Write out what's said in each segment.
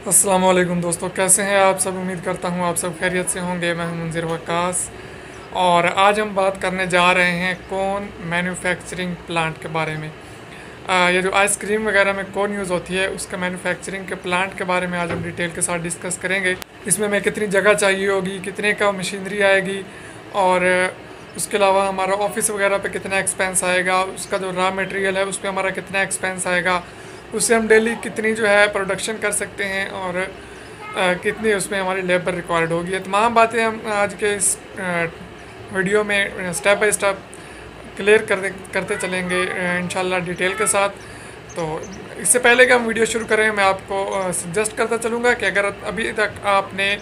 अस्सलाम वालेकुम दोस्तों, कैसे हैं आप सब। उम्मीद करता हूँ आप सब खैरियत से होंगे। मैं हूं मुंज़िर वक्कास और आज हम बात करने जा रहे हैं कोन मैन्युफैक्चरिंग प्लांट के बारे में। ये जो आइसक्रीम वगैरह में कोन यूज़ होती है उसका मैन्युफैक्चरिंग के प्लांट के बारे में आज हम डिटेल के साथ डिस्कस करेंगे। इसमें हमें कितनी जगह चाहिए होगी, कितने का मशीनरी आएगी और उसके अलावा हमारा ऑफिस वगैरह पे कितना एक्सपेंस आएगा, उसका जो रॉ मटेरियल है उस पर हमारा कितना एक्सपेंस आएगा, उससे हम डेली कितनी जो है प्रोडक्शन कर सकते हैं और कितनी उसमें हमारी लेबर रिक्वायर्ड होगी। ये तमाम बातें हम आज के इस वीडियो में स्टेप बाय स्टेप क्लियर करते चलेंगे इंशाल्लाह डिटेल के साथ। तो इससे पहले कि हम वीडियो शुरू करें मैं आपको सजेस्ट करता चलूँगा कि अगर अभी तक आपने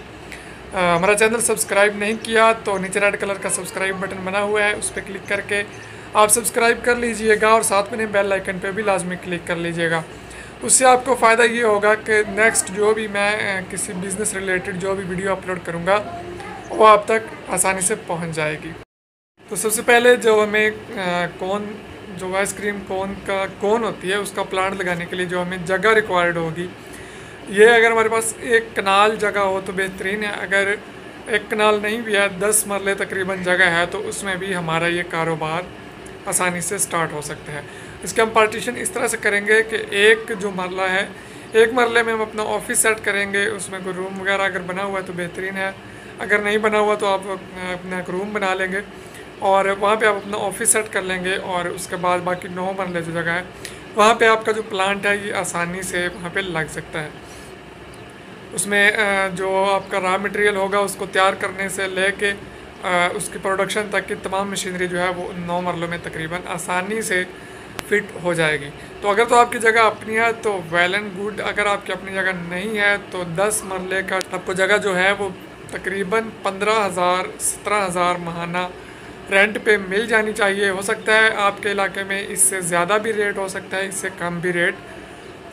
हमारा चैनल सब्सक्राइब नहीं किया तो नीचे रेड कलर का सब्सक्राइब बटन बना हुआ है, उस पर क्लिक करके आप सब्सक्राइब कर लीजिएगा और साथ में बेल आइकन पे भी लाजमी क्लिक कर लीजिएगा। उससे आपको फ़ायदा ये होगा कि नेक्स्ट जो भी मैं किसी बिज़नेस रिलेटेड जो भी वीडियो अपलोड करूँगा वो आप तक आसानी से पहुँच जाएगी। तो सबसे पहले जो हमें कोन जो आइसक्रीम कोन का कोन होती है उसका प्लांट लगाने के लिए जो हमें जगह रिक्वायर्ड होगी, ये अगर हमारे पास एक कनाल जगह हो तो बेहतरीन है। अगर एक कनाल नहीं भी है, 10 मरले तकरीबन जगह है, तो उसमें भी हमारा ये कारोबार आसानी से स्टार्ट हो सकता है। इसके हम पार्टीशन इस तरह से करेंगे कि एक जो मरला है, एक मरले में हम अपना ऑफिस सेट करेंगे, उसमें कोई रूम वगैरह अगर बना हुआ है तो बेहतरीन है, अगर नहीं बना हुआ तो आप अपना एक रूम बना लेंगे और वहाँ पे आप अपना ऑफिस सेट कर लेंगे और उसके बाद बाकी 9 मरले जो जगह है वहाँ पे आपका जो प्लांट है ये आसानी से वहाँ पे लग सकता है। उसमें जो आपका रॉ मटेरियल होगा उसको तैयार करने से लेके उसकी प्रोडक्शन तक की तमाम मशीनरी जो है वो 9 मरलों में तकरीबन आसानी से फिट हो जाएगी। तो अगर तो आपकी जगह अपनी है तो वेल एंड गुड, अगर आपकी अपनी जगह नहीं है तो 10 मरले का आपको जगह जो है वो तकरीबन 15,000 17,000 माहाना रेंट पे मिल जानी चाहिए। हो सकता है आपके इलाके में इससे ज़्यादा भी रेट हो सकता है, इससे कम भी रेट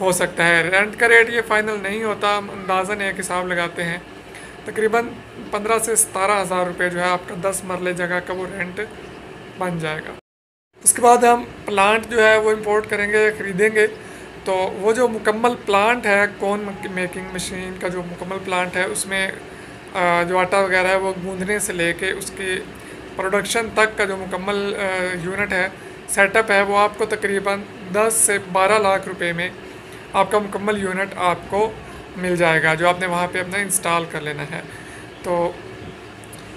हो सकता है। रेंट का रेट ये फ़ाइनल नहीं होता, हम अंदाज़न एक हिसाब लगाते हैं तकरीबन 15 से 17,000 रुपये जो है आपका 10 मरले जगह का वो रेंट बन जाएगा। उसके बाद हम प्लांट जो है वो इंपोर्ट करेंगे, ख़रीदेंगे। तो वो जो मुकम्मल प्लांट है, कोन मेकिंग मशीन का जो मुकम्मल प्लांट है उसमें जो आटा वगैरह है वो गूंदने से लेके उसके प्रोडक्शन तक का जो मुकम्मल यूनिट है, सेटअप है, वो आपको तकरीबन 10 से 12 लाख रुपए में आपका मुकम्मल यूनिट आपको मिल जाएगा, जो आपने वहाँ पे अपना इंस्टॉल कर लेना है। तो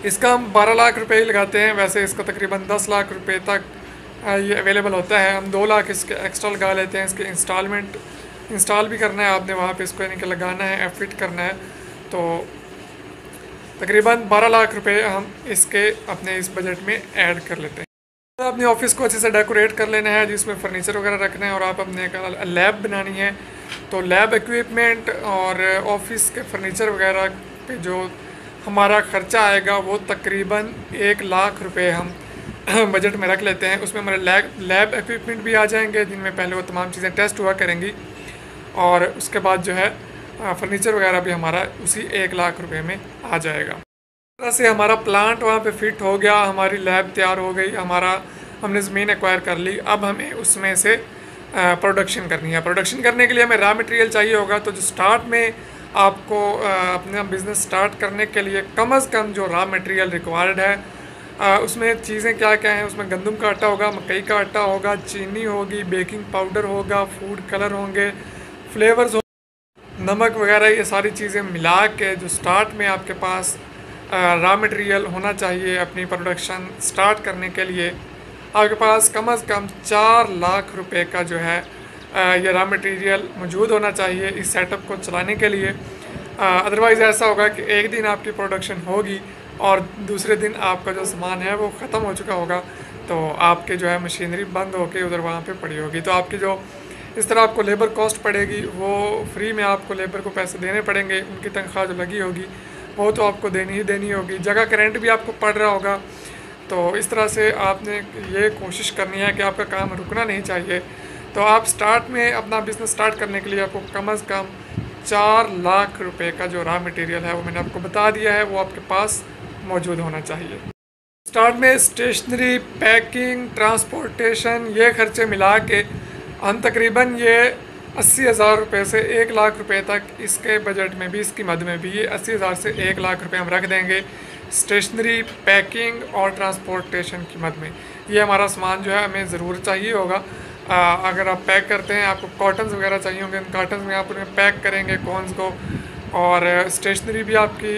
इसका हम 12 लाख रुपए ही लगाते हैं, वैसे इसका तकरीबन 10 लाख रुपए तक ये अवेलेबल होता है। हम 2 लाख इसके एक्स्ट्रा लगा लेते हैं। इसके इंस्टॉल भी करना है आपने वहाँ पे, इसको यानी कि लगाना है, फिट करना है। तो तकरीबन 12 लाख रुपए हम इसके अपने इस बजट में ऐड कर लेते हैं। तो अपने ऑफिस को अच्छे से डेकोरेट कर लेना है, जिसमें फर्नीचर वगैरह रखना है और आप अपने एक लैब बनानी है। तो लैब इक्विपमेंट और ऑफिस के फर्नीचर वगैरह पे जो हमारा ख़र्चा आएगा वो तकरीबन 1 लाख रुपए हम बजट में रख लेते हैं। उसमें हमारे लैब इक्विपमेंट भी आ जाएंगे, जिनमें पहले वो तमाम चीज़ें टेस्ट हुआ करेंगी और उसके बाद जो है फर्नीचर वगैरह भी हमारा उसी 1 लाख रुपए में आ जाएगा। इस तरह से हमारा प्लांट वहाँ पे फिट हो गया, हमारी लैब तैयार हो गई, हमने ज़मीन एक्वायर कर ली। अब हमें उसमें से प्रोडक्शन करनी है। प्रोडक्शन करने के लिए हमें रॉ मटेरियल चाहिए होगा। तो जो स्टार्ट में आपको अपना बिज़नेस स्टार्ट करने के लिए कम अज़ कम जो रॉ मटेरियल रिक्वायर्ड है उसमें चीज़ें क्या क्या हैं, उसमें गंदम का आटा होगा, मकई का आटा होगा, चीनी होगी, बेकिंग पाउडर होगा, फूड कलर होंगे, फ्लेवर्स, नमक वगैरह, ये सारी चीज़ें मिला के जो स्टार्ट में आपके पास रॉ मटेरियल होना चाहिए अपनी प्रोडक्शन स्टार्ट करने के लिए। आपके पास कम अज़ कम 4 लाख रुपए का जो है ये रॉ मटेरियल मौजूद होना चाहिए इस सेटअप को चलाने के लिए। अदरवाइज़ ऐसा होगा कि एक दिन आपकी प्रोडक्शन होगी और दूसरे दिन आपका जो सामान है वो ख़त्म हो चुका होगा, तो आपके जो है मशीनरी बंद होकर उधर वहाँ पे पड़ी होगी। तो आपकी जो इस तरह आपको लेबर कॉस्ट पड़ेगी, वो फ्री में आपको लेबर को पैसे देने पड़ेंगे, उनकी तनख्वाह जो लगी होगी वो तो आपको देनी ही देनी होगी। जगह का रेंट भी आपको पड़ रहा होगा। तो इस तरह से आपने ये कोशिश करनी है कि आपका काम रुकना नहीं चाहिए। तो आप स्टार्ट में अपना बिज़नेस स्टार्ट करने के लिए आपको कम अज़ कम 4 लाख रुपए का जो रॉ मटेरियल है वो मैंने आपको बता दिया है, वो आपके पास मौजूद होना चाहिए। स्टार्ट में स्टेशनरी, पैकिंग, ट्रांसपोर्टेशन, ये खर्चे मिला के हम तकरीबन ये 80,000 रुपये से 1 लाख रुपये तक इसके बजट में भी, इसकी मद में भी ये 80,000 से 1 लाख रुपये हम रख देंगे स्टेशनरी, पैकिंग और ट्रांसपोर्टेशन की मद में। ये हमारा सामान जो है हमें ज़रूर चाहिए होगा। अगर आप पैक करते हैं, आपको कॉटन्स वगैरह चाहिए होंगे, इन कॉटन्स में आप उन्हें पैक करेंगे कॉन्स को, और स्टेशनरी भी आपकी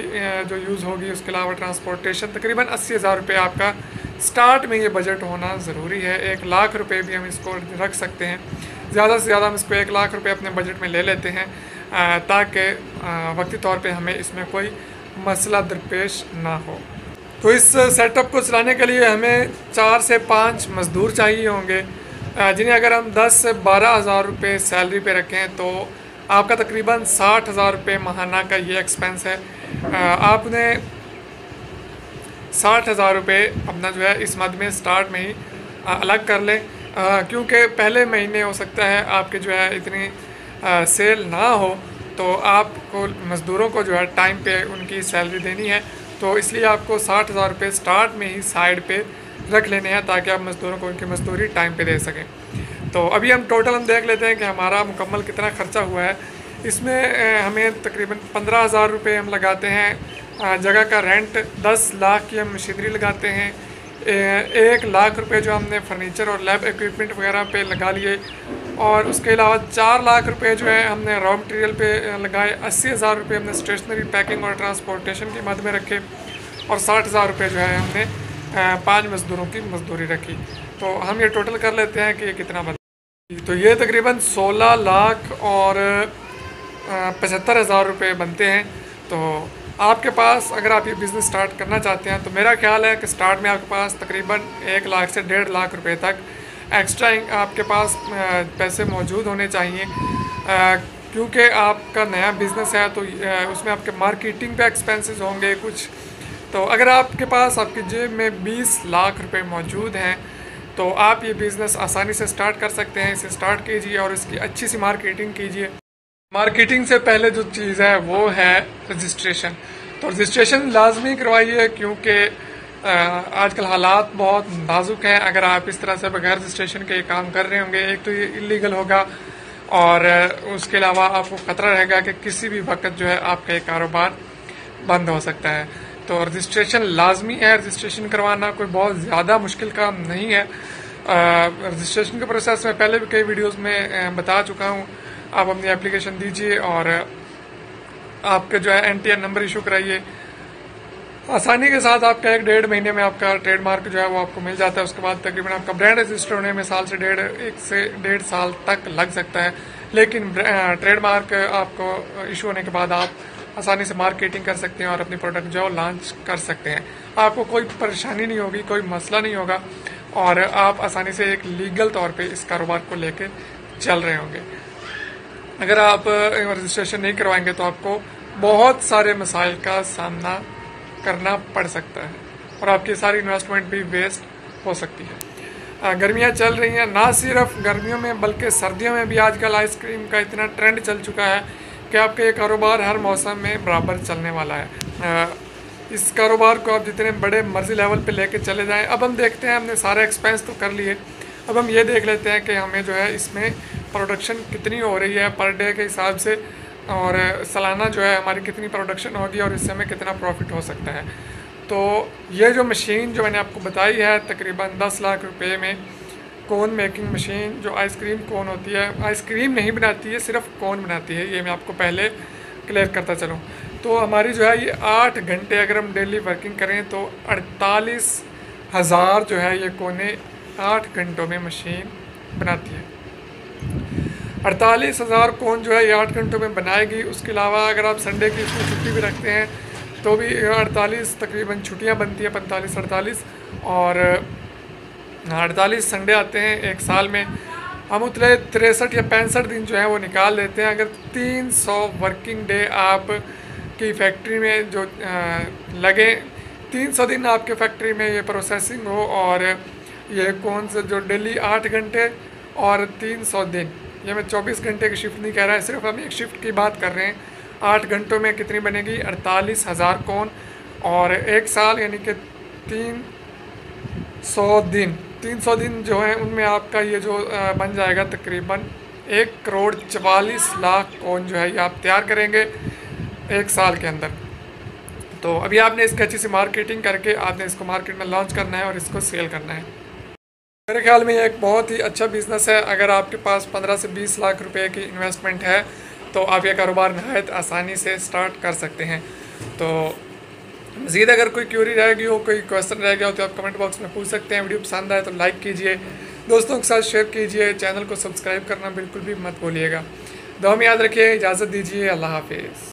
जो यूज़ होगी, उसके अलावा ट्रांसपोर्टेशन, तकरीबन 80,000 रुपये आपका स्टार्ट में ये बजट होना ज़रूरी है। 1 लाख रुपये भी हम इसको रख सकते हैं, ज़्यादा से ज़्यादा हम इसको 1 लाख रुपये अपने बजट में ले लेते हैं ताकि वक्ती तौर पे हमें इसमें कोई मसला दरपेश ना हो। तो इस सेटअप को चलाने के लिए हमें 4 से 5 मज़दूर चाहिए होंगे, जिन्हें अगर हम 10 से 12,000 रुपये सैलरी पे रखें तो आपका तकरीबन 60,000 रुपये माहाना का ये एक्सपेंस है। आपने 60,000 रुपये अपना जो है इस मद में स्टार्ट में ही अलग कर लें, क्योंकि पहले महीने हो सकता है आपके जो है इतनी सेल ना हो, तो आपको मज़दूरों को जो है टाइम पे उनकी सैलरी देनी है, तो इसलिए आपको 60,000 रुपये स्टार्ट में ही साइड पे रख लेने हैं ताकि आप मज़दूरों को उनकी मज़दूरी टाइम पे दे सकें। तो अभी हम टोटल देख लेते हैं कि हमारा मुकम्मल कितना ख़र्चा हुआ है। इसमें हमें तकरीबन 15,000 रुपये हम लगाते हैं जगह का रेंट, 10 लाख की हम मशीनरी लगाते हैं, 1 लाख रुपये जो हमने फर्नीचर और लैब इक्विपमेंट वगैरह पे लगा लिए, और उसके अलावा 4 लाख रुपये जो है हमने रॉ मटेरियल पे लगाए, 80,000 रुपये हमने स्टेशनरी, पैकिंग और ट्रांसपोर्टेशन की मद में रखे, और 60,000 रुपये जो है हमने 5 मज़दूरों की मजदूरी रखी। तो हम ये टोटल कर लेते हैं कि ये कितना बना। तो ये तकरीबन 16 लाख और 75,000 रुपये बनते हैं। तो आपके पास अगर आप ये बिज़नेस स्टार्ट करना चाहते हैं तो मेरा ख्याल है कि स्टार्ट में आपके पास तकरीबन 1 लाख से 1.5 लाख रुपए तक एक्स्ट्रा आपके पास पैसे मौजूद होने चाहिए, क्योंकि आपका नया बिज़नेस है तो उसमें आपके मार्केटिंग पे एक्सपेंसेस होंगे कुछ। तो अगर आपके पास आपकी जेब में 20 लाख रुपए मौजूद हैं तो आप ये बिज़नेस आसानी से स्टार्ट कर सकते हैं। इसे स्टार्ट कीजिए और इसकी अच्छी सी मार्केटिंग कीजिए। मार्केटिंग से पहले जो चीज़ है वो है रजिस्ट्रेशन। तो रजिस्ट्रेशन लाजमी करवाइए, क्योंकि आजकल हालात बहुत नाजुक हैं। अगर आप इस तरह से बगैर रजिस्ट्रेशन के काम कर रहे होंगे, एक तो ये इलीगल होगा, और उसके अलावा आपको ख़तरा रहेगा कि किसी भी वक्त जो है आपका ये कारोबार बंद हो सकता है। तो रजिस्ट्रेशन लाजमी है। रजिस्ट्रेशन करवाना कोई बहुत ज़्यादा मुश्किल काम नहीं है। रजिस्ट्रेशन के प्रोसेस में पहले भी कई वीडियोस में बता चुका हूँ। आप अपनी एप्लीकेशन दीजिए और आपके जो है NTN नंबर इशू कराइए। आसानी के साथ आपका 1-1.5 महीने में आपका ट्रेडमार्क जो है वो आपको मिल जाता है। उसके बाद तकरीबन आपका ब्रांड रजिस्टर होने में 1 से 1.5 साल तक लग सकता है, लेकिन ट्रेडमार्क आपको इशू होने के बाद आप आसानी से मार्केटिंग कर सकते हैं और अपनी प्रोडक्ट जो लॉन्च कर सकते हैं। आपको कोई परेशानी नहीं होगी, कोई मसला नहीं होगा, और आप आसानी से एक लीगल तौर पे इस कारोबार को लेके चल रहे होंगे। अगर आप रजिस्ट्रेशन नहीं करवाएंगे तो आपको बहुत सारे मसाइल का सामना करना पड़ सकता है और आपकी सारी इन्वेस्टमेंट भी वेस्ट हो सकती है। गर्मियाँ चल रही हैं, ना सिर्फ गर्मियों में बल्कि सर्दियों में भी आजकल आइसक्रीम का इतना ट्रेंड चल चुका है कि आपका ये कारोबार हर मौसम में बराबर चलने वाला है। इस कारोबार को आप जितने बड़े मर्जी लेवल पे लेके चले जाएं। अब हम देखते हैं, हमने सारे एक्सपेंस तो कर लिए, अब हम ये देख लेते हैं कि हमें जो है इसमें प्रोडक्शन कितनी हो रही है पर डे के हिसाब से, और सालाना जो है हमारी कितनी प्रोडक्शन होगी और इससे हमें कितना प्रॉफिट हो सकता है। तो ये जो मशीन जो मैंने आपको बताई है तकरीबन 10 लाख रुपए में, कोन मेकिंग मशीन, जो आइसक्रीम कोन होती है, आइसक्रीम नहीं बनाती है, सिर्फ कोन बनाती है, ये मैं आपको पहले क्लियर करता चलूँ। तो हमारी जो है ये 8 घंटे अगर हम डेली वर्किंग करें तो 48,000 जो है ये कोने 8 घंटों में मशीन बनाती है। 48,000 कोन जो है ये 8 घंटों में बनाएगी। उसके अलावा अगर आप संडे की इसमें छुट्टी भी रखते हैं तो भी 48 तकरीबन छुट्टियां बनती है, 45-48, और 48 संडे आते हैं एक साल में। हम उतने 63 या 65 दिन जो है वो निकाल देते हैं। अगर 300 वर्किंग डे आप की फैक्ट्री में जो लगे, 300 दिन आपके फैक्ट्री में ये प्रोसेसिंग हो, और ये कौन सा जो डेली 8 घंटे और 300 दिन, ये मैं 24 घंटे की शिफ्ट नहीं कह रहा है, सिर्फ हम एक शिफ्ट की बात कर रहे हैं। 8 घंटों में कितनी बनेगी? 48,000 कोन, और एक साल यानी कि 300 दिन जो है उनमें आपका ये जो बन जाएगा तकरीबन 1,44,00,000 कॉइन जो है ये आप तैयार करेंगे 1 साल के अंदर। तो अभी आपने इसकी अच्छी सी मार्केटिंग करके आपने इसको मार्केट में लॉन्च करना है और इसको सेल करना है। मेरे ख्याल में ये एक बहुत ही अच्छा बिज़नेस है। अगर आपके पास 15 से 20 लाख रुपए की इन्वेस्टमेंट है तो आप ये कारोबार नहायत आसानी से स्टार्ट कर सकते हैं। तो मज़ीद अगर कोई क्यूरी रह गई हो, कोई क्वेश्चन रह गया हो तो आप कमेंट बॉक्स में पूछ सकते हैं। वीडियो पसंद आए तो लाइक कीजिए, दोस्तों के साथ शेयर कीजिए, चैनल को सब्सक्राइब करना बिल्कुल भी मत भूलिएगा। दुआ में याद रखिए, इजाज़त दीजिए, अल्लाह हाफिज़।